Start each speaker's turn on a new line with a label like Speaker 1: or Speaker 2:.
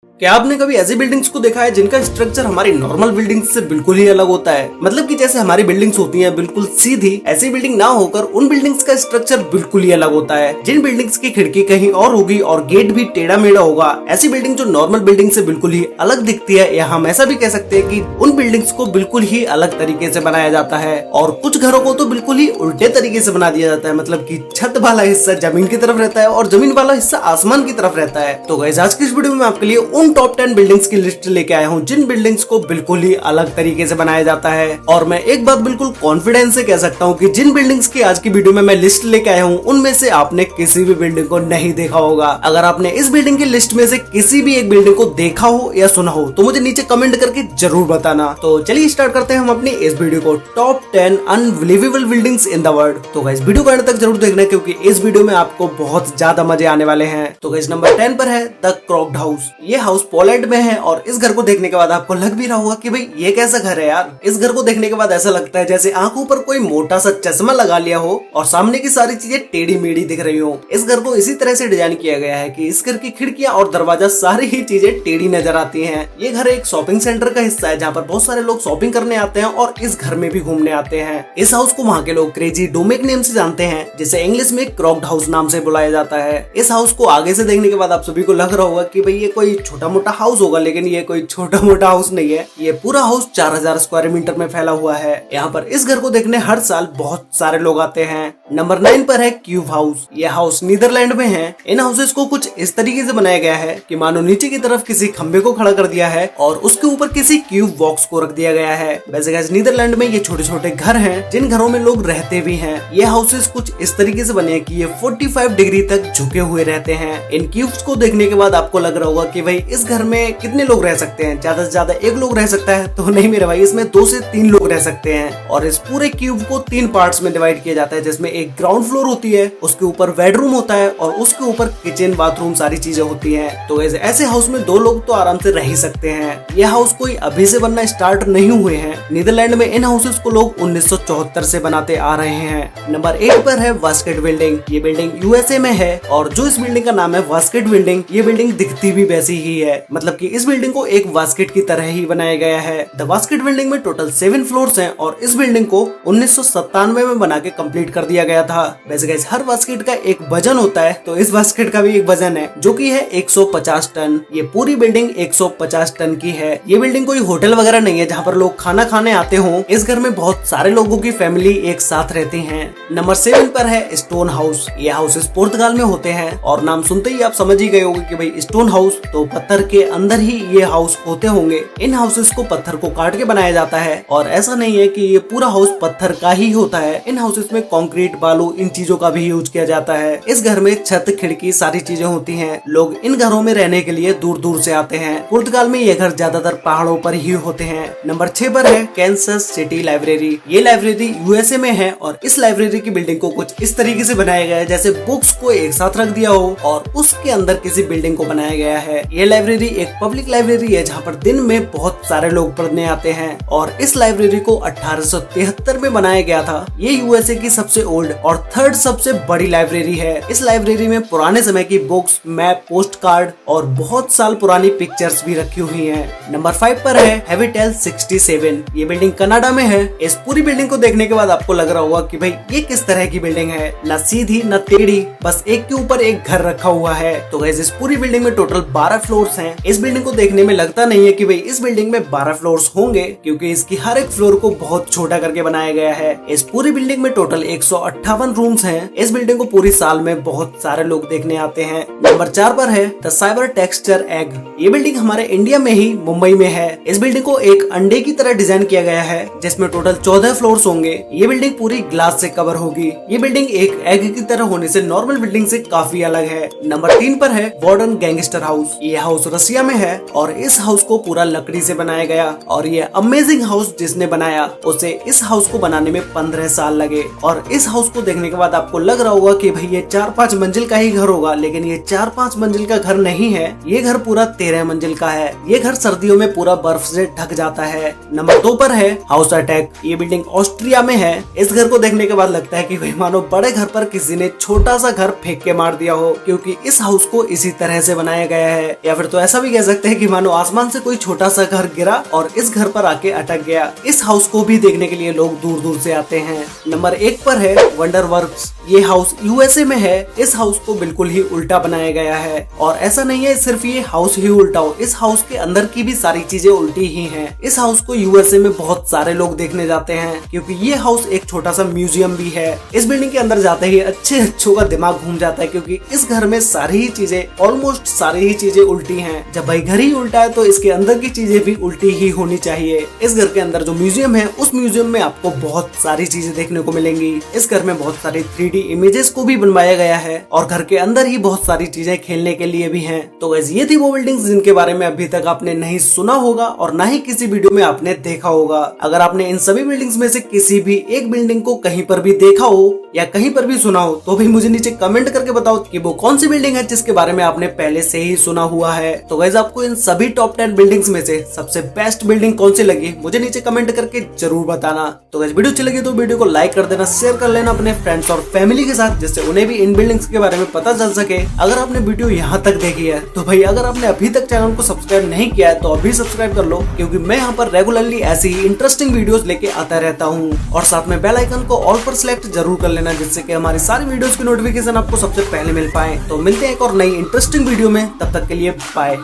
Speaker 1: क्या आपने कभी ऐसी बिल्डिंग्स को देखा है जिनका स्ट्रक्चर हमारी नॉर्मल बिल्डिंग्स से बिल्कुल ही अलग होता है। मतलब कि जैसे हमारी बिल्डिंग्स होती हैं बिल्कुल सीधी, ऐसी बिल्डिंग ना होकर उन बिल्डिंग्स का स्ट्रक्चर बिल्कुल ही अलग होता है। जिन बिल्डिंग्स की खिड़की कहीं और होगी और गेट भी टेढ़ा मेढ़ा होगा, ऐसी बिल्डिंग जो नॉर्मल बिल्डिंग से बिल्कुल ही अलग दिखती है, या हम ऐसा भी कह सकते हैं कि उन बिल्डिंग्स को बिल्कुल ही अलग तरीके से बनाया जाता है। और कुछ घरों को तो बिल्कुल ही उल्टे तरीके से बना दिया जाता है। मतलब कि छत वाला हिस्सा जमीन की तरफ रहता है और जमीन वाला हिस्सा आसमान की तरफ रहता है। तो गाइस, आज की इस वीडियो में मैं आपके लिए उन टॉप 10 बिल्डिंग्स की लिस्ट लेके आया हूँ जिन बिल्डिंग्स को बिल्कुल ही अलग तरीके से बनाया जाता है। और मैं एक बात बिल्कुल कॉन्फिडेंस से कह सकता हूँ कि जिन बिल्डिंग्स की आज की वीडियो में मैं लिस्ट लेके आया हूँ उनमें से आपने किसी भी बिल्डिंग को नहीं देखा होगा। अगर आपने इस बिल्डिंग की लिस्ट में से किसी भी एक बिल्डिंग को देखा हो या सुना हो तो मुझे नीचे कमेंट करके जरूर बताना। तो चलिए स्टार्ट करते हैं हम अपनी इस वीडियो को, top 10 unbelievable buildings in the world. तो गाइस, वीडियो को अंत तक जरूर देखना क्योंकि इस वीडियो में आपको बहुत ज्यादा मजे आने वाले हैं। तो गाइस, नंबर 10 पर है द क्रॉक्ड हाउस। ये हाउस पोलैंड में है और इस घर को देखने के बाद आपको लग भी रहा होगा कि भाई ये कैसा घर है यार। इस घर को देखने के बाद ऐसा लगता है जैसे आंखों पर कोई मोटा सा चश्मा लगा लिया हो और सामने की सारी चीजें टेढ़ी मेढ़ी दिख रही हो। इस घर को इसी तरह से डिजाइन किया गया है कि इस घर की खिड़कियां और दरवाजा सारी ही चीजें टेढ़ी नजर आती हैं। ये घर एक शॉपिंग सेंटर का हिस्सा है जहाँ पर बहुत सारे लोग शॉपिंग करने आते हैं और इस घर में भी घूमने आते हैं। इस हाउस को वहाँ के लोग क्रेजी डोमेक नेम से जानते हैं, जिसे इंग्लिश में क्रॉक्ड हाउस नाम से बुलाया जाता है। इस हाउस को आगे से देखने के बाद आप सभी को लग रहा होगा कि भाई ये कोई छोटा मोटा हाउस होगा, लेकिन ये कोई छोटा मोटा हाउस नहीं है। ये पूरा हाउस 4000 स्क्वायर मीटर में फैला हुआ है। यहाँ पर इस घर को देखने हर साल बहुत सारे लोग आते हैं। नंबर 9 पर है क्यूब हाउस। यह हाउस नीदरलैंड में है। इन हाउसेस को कुछ इस तरीके से बनाया गया है कि मानो नीचे की तरफ किसी खंबे को खड़ा कर दिया है और उसके ऊपर किसी क्यूब बॉक्स को रख दिया गया है। वैसे गाइस, नीदरलैंड में ये छोटे छोटे घर हैं जिन घरों में लोग रहते भी हैं। ये हाउसेस कुछ इस तरीके से बने हैं कि ये 45 डिग्री तक झुके हुए रहते हैं। इन क्यूब्स को देखने के बाद आपको लग रहा होगा कि भाई इस घर में कितने लोग रह सकते हैं। ज्यादा से ज्यादा एक लोग रह सकता है, तो नहीं मेरे भाई, इसमें 2 से 3 लोग रह सकते हैं। और इस पूरे क्यूब को 3 पार्ट्स में डिवाइड किया जाता है, जिसमें एक ग्राउंड फ्लोर होती है, उसके ऊपर बेडरूम होता है और उसके ऊपर किचन बाथरूम सारी चीजें होती हैं। तो ऐसे हाउस में 2 लोग तो आराम से रह ही सकते हैं। यह हाउस कोई अभी से बनना स्टार्ट नहीं हुए हैं। नीदरलैंड में इन हाउसेस को लोग 1974 से बनाते आ रहे हैं। नंबर 8 पर है वास्केट बिल्डिंग। ये बिल्डिंग यूएसए में है और जो इस बिल्डिंग का नाम है वास्केट बिल्डिंग, ये बिल्डिंग दिखती भी वैसी ही है। मतलब कि इस बिल्डिंग को एक वास्केट की तरह ही बनाया गया है। द वास्केट बिल्डिंग में टोटल 7 फ्लोर्स हैं और इस बिल्डिंग को 1997 में बना के कंप्लीट कर दिया गया था। वैसे गाइस, हर वास्केट का एक वजन होता है, तो इस वास्केट का भी एक वजन है जो कि है 150 टन। ये पूरी बिल्डिंग 150 टन की है। ये बिल्डिंग कोई होटल वगैरह नहीं है जहाँ पर लोग खाना खाने आते हों। इस घर में बहुत सारे लोगों की फैमिली एक साथ रहती है। नंबर 7 पर है स्टोन हाउस। ये हाउसेस पुर्तगाल में होते हैं और नाम सुनते ही आप समझ ही गए होंगे कि भाई स्टोन हाउस तो पत्थर के अंदर ही ये हाउस होते होंगे। इन हाउसेस को पत्थर को काट के बनाया जाता है और ऐसा नहीं है कि ये पूरा हाउस पत्थर का ही होता है। इन हाउसेस में कंक्रीट, बालू, इन चीजों का भी यूज किया जाता है। इस घर में छत, खिड़की सारी चीजें होती हैं। लोग इन घरों में रहने के लिए दूर दूर से आते हैं। पुर्तगाल में ये घर ज्यादातर पहाड़ों पर ही होते हैं। नंबर 6 पर है कैंसस सिटी लाइब्रेरी। ये लाइब्रेरी यूएसए में है और इस लाइब्रेरी की बिल्डिंग को कुछ इस तरीके से बनाया गया है जैसे बुक्स को एक साथ रख दिया हो और उसके अंदर किसी बिल्डिंग को बनाया गया है। ये लाइब्रेरी एक पब्लिक लाइब्रेरी है जहाँ पर दिन में बहुत सारे लोग पढ़ने आते हैं और इस लाइब्रेरी को 1873 में बनाया गया था। ये यूएसए की सबसे ओल्ड और 3rd सबसे बड़ी लाइब्रेरी है। इस लाइब्रेरी में पुराने समय की बुक्स, मैप, पोस्ट कार्ड और बहुत साल पुरानी पिक्चर्स भी रखी हुई हैं। नंबर 5 पर है हैविटेल 67। ये बिल्डिंग कनाडा में है। इस पूरी बिल्डिंग को देखने के बाद आपको लग रहा होगा कि भाई ये किस तरह की बिल्डिंग है, न सीधी न टेढ़ी, बस एक के ऊपर एक घर रखा हुआ है। तो गाइस, इस पूरी बिल्डिंग में टोटल 12 फ्लोर्स हैं। इस बिल्डिंग को देखने में लगता नहीं है कि भाई इस बिल्डिंग में 12 फ्लोर्स होंगे क्योंकि इसकी हर एक फ्लोर को बहुत छोटा करके बनाया गया है। इस पूरी बिल्डिंग में टोटल 158 रूम्स हैं। इस बिल्डिंग को पूरी साल में बहुत सारे लोग देखने आते हैं। नंबर 4 पर है द साइबर टेक्सचर एग। ये बिल्डिंग हमारे इंडिया में ही मुंबई में है। इस बिल्डिंग को एक अंडे की तरह डिजाइन किया गया है जिसमें टोटल 14 फ्लोर्स होंगे। ये बिल्डिंग पूरी ग्लास से कवर होगी। ये बिल्डिंग एक एग की तरह होने से नॉर्मल बिल्डिंग से काफी अलग है। नंबर 3 पर है मॉडर्न गैंगस्टर हाउस। ये हाउस रसिया में है और इस हाउस को पूरा लकड़ी से बनाया गया और ये अमेजिंग हाउस जिसने बनाया उसे इस हाउस को बनाने में 15 साल लगे। और इस हाउस को देखने के बाद आपको लग रहा होगा कि भाई ये 4-5 मंजिल का ही घर होगा, लेकिन ये 4-5 मंजिल का घर नहीं है। ये घर पूरा 13 मंजिल का है। ये घर सर्दियों में पूरा बर्फ से ढक जाता है। नंबर 2 पर है हाउस अटैक। ये बिल्डिंग ऑस्ट्रिया में है। इस घर को देखने के बाद लगता है कि भाई मानो बड़े घर पर किसी ने छोटा सा घर फेंक के मार दिया हो, क्योंकि इस हाउस को इसी तरह से बनाया गया है। या फिर तो ऐसा भी कह सकते हैं कि मानो आसमान से कोई छोटा सा घर गिरा और इस घर पर आके अटक गया। इस हाउस को भी देखने के लिए लोग दूर दूर से आते हैं। नंबर 1 पर है वंडर वर्क्स। ये हाउस यूएसए में है। इस हाउस को बिल्कुल ही उल्टा बनाया गया है और ऐसा नहीं है सिर्फ ये हाउस ही उल्टा हो, इस हाउस के अंदर की भी सारी चीजें उल्टी ही हैं। इस हाउस को यूएसए में बहुत सारे लोग देखने जाते हैं क्योंकि ये हाउस एक छोटा सा म्यूजियम भी है। इस बिल्डिंग के अंदर जाते ही अच्छों का दिमाग घूम जाता है क्योंकि इस घर में सारी ही चीजें, ऑलमोस्ट सारी ही चीजें उल्टी हैं। जब भाई घर ही उल्टा है तो इसके अंदर की चीजें भी उल्टी ही होनी चाहिए। इस घर के अंदर जो म्यूजियम है उस म्यूजियम में आपको बहुत सारी चीजें देखने को मिलेंगी। इस घर में बहुत सारी 3D इमेजेस को भी बनवाया गया है और घर के अंदर ही बहुत सारी चीजें खेलने के लिए भी हैं। तो गाइस ये थी वो बिल्डिंग्स जिनके बारे में अभी तक आपने नहीं सुना होगा और ना ही किसी वीडियो में आपने देखा होगा। अगर आपने इन सभी बिल्डिंग्स में से किसी भी एक बिल्डिंग को कहीं पर भी देखा हो या कहीं पर भी सुना हो तो भी मुझे नीचे कमेंट करके बताओ कि वो कौन सी बिल्डिंग है जिसके बारे में आपने पहले से ही सुना हुआ है। तो गाइस आपको इन सभी टॉप 10 बिल्डिंग्स में से सबसे बेस्ट बिल्डिंग कौन सी लगी मुझे नीचे कमेंट करके जरूर बताना। तो गाइस वीडियो अच्छी लगी तो वीडियो को लाइक कर देना, शेयर कर लेना अपने फ्रेंड्स और फैमिली के साथ जिससे उन्हें भी इन बिल्डिंग्स के बारे में पता चल सके। अगर आपने वीडियो यहाँ तक देखी है तो भाई अगर आपने अभी तक चैनल को सब्सक्राइब नहीं किया है तो अभी सब्सक्राइब कर लो क्योंकि मैं यहाँ पर रेगुलरली ऐसी ही इंटरेस्टिंग वीडियोस लेके आता रहता हूँ। और साथ में बेल आइकन को ऑल पर सिलेक्ट जरूर कर लेना जिससे कि हमारी सारी वीडियोस की नोटिफिकेशन आपको सबसे पहले मिल पाए। तो मिलते हैं एक और नई इंटरेस्टिंग वीडियो में, तब तक के लिए बाय।